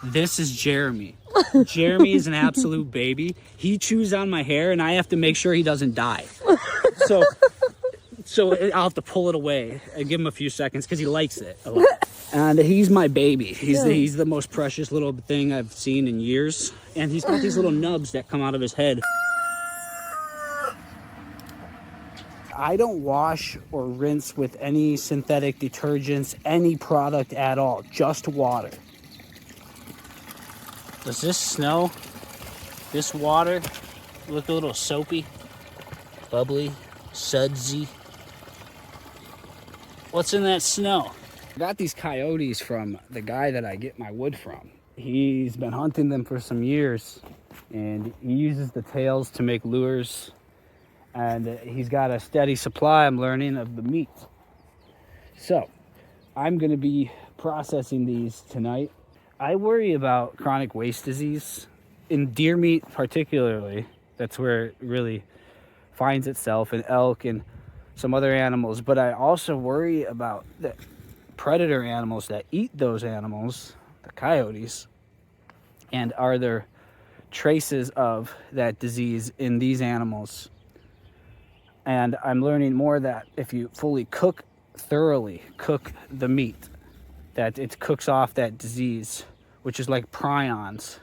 This is Jeremy. Jeremy is an absolute baby. He chews on my hair, and I have to make sure he doesn't die. So I'll have to pull it away and give him a few seconds because he likes it a lot. And he's my baby. He's the most precious little thing I've seen in years. And he's got these little nubs that come out of his head. I don't wash or rinse with any synthetic detergents, any product at all, just water. Does this smell? This water look a little soapy, bubbly, sudsy? What's in that snow? I got these coyotes from the guy that I get my wood from. He's been hunting them for some years, and he uses the tails to make lures, and he's got a steady supply, I'm learning, of the meat. So I'm gonna be processing these tonight. I worry about chronic waste disease in deer meat particularly. That's where it really finds itself, in elk and some other animals. But I also worry about the predator animals that eat those animals, the coyotes, and are there traces of that disease in these animals? And I'm learning more that if you fully thoroughly cook the meat, that it cooks off that disease, which is like prions,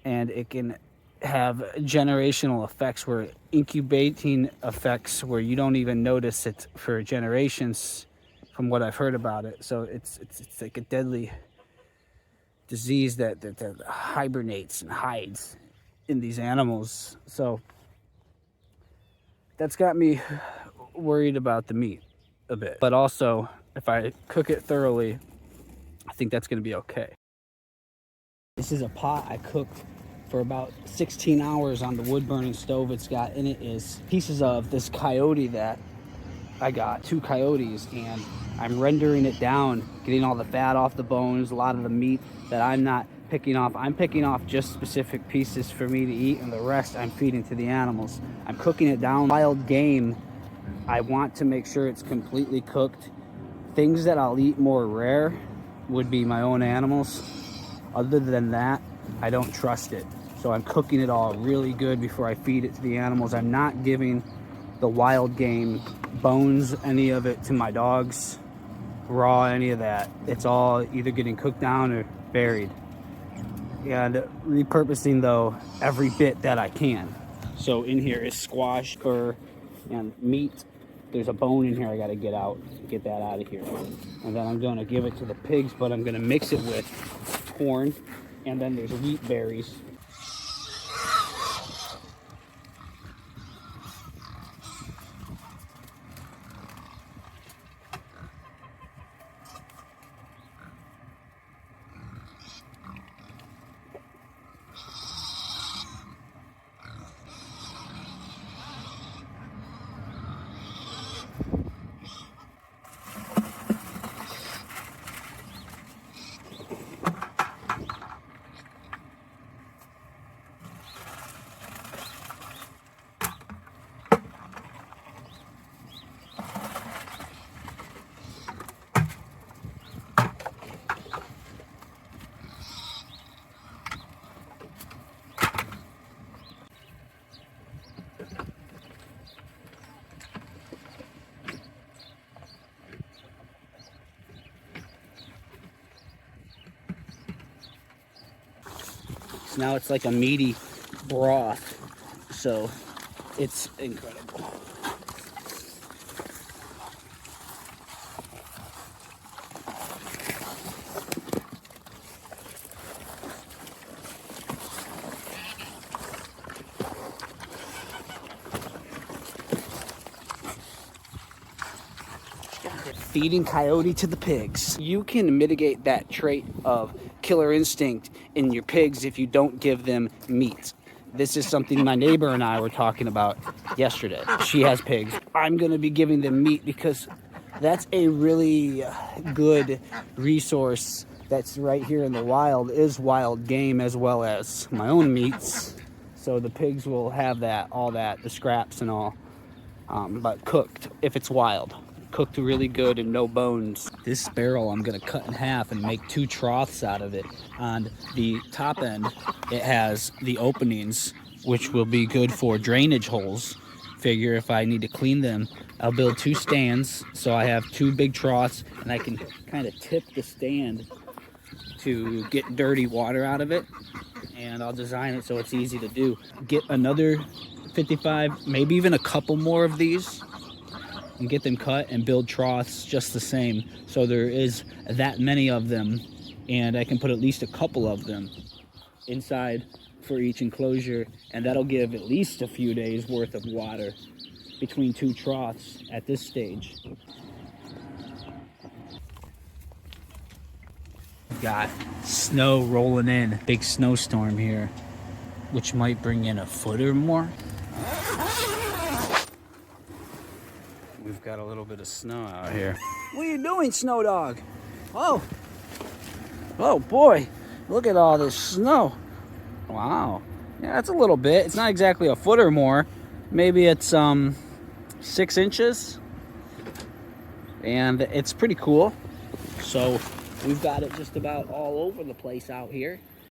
and it can have generational effects, where incubating effects where you don't even notice it for generations, from what I've heard about it. So it's like a deadly disease that hibernates and hides in these animals. So that's got me worried about the meat a bit. But also, if I cook it thoroughly, I think that's going to be okay. This is a pot I cooked for about 16 hours on the wood burning stove. It's got in it is pieces of this coyote that I got, 2 coyotes, and I'm rendering it down, getting all the fat off the bones, a lot of the meat that I'm not picking off. I'm picking off just specific pieces for me to eat, and the rest I'm feeding to the animals. I'm cooking it down. Wild game, I want to make sure it's completely cooked. Things that I'll eat more rare would be my own animals. Other than that, I don't trust it. So I'm cooking it all really good before I feed it to the animals. I'm not giving the wild game bones, any of it, to my dogs, raw, any of that. It's all either getting cooked down or buried. And repurposing, though, every bit that I can. So in here is squash, fur, and meat. There's a bone in here I gotta get out, get that out of here. And then I'm gonna give it to the pigs, but I'm gonna mix it with corn, and then there's wheat berries. So now it's like a meaty broth, so it's incredible. Feeding coyote to the pigs. You can mitigate that trait of killer instinct in your pigs if you don't give them meat. This is something my neighbor and I were talking about yesterday. She has pigs. I'm gonna be giving them meat because that's a really good resource that's right here in the wild, is wild game as well as my own meats. So the pigs will have that, all that, the scraps and all, but cooked if it's wild. cooked really good and no bones. This barrel I'm gonna cut in half and make 2 troughs out of it. On the top end, it has the openings, which will be good for drainage holes. Figure if I need to clean them, I'll build 2 stands so I have 2 big troughs, and I can kind of tip the stand to get dirty water out of it, and I'll design it so it's easy to do. Get another 55, maybe even a couple more of these, and get them cut and build troughs just the same, so there is that many of them, and I can put at least a couple of them inside for each enclosure, and that'll give at least a few days worth of water between 2 troughs at this stage. Got snow rolling in, big snowstorm here, which might bring in a foot or more. We've got a little bit of snow out here. What are you doing, Snow Dog? Oh, oh boy, look at all this snow. Wow, yeah, that's a little bit. It's not exactly a foot or more. Maybe it's 6 inches, and it's pretty cool. So we've got it just about all over the place out here.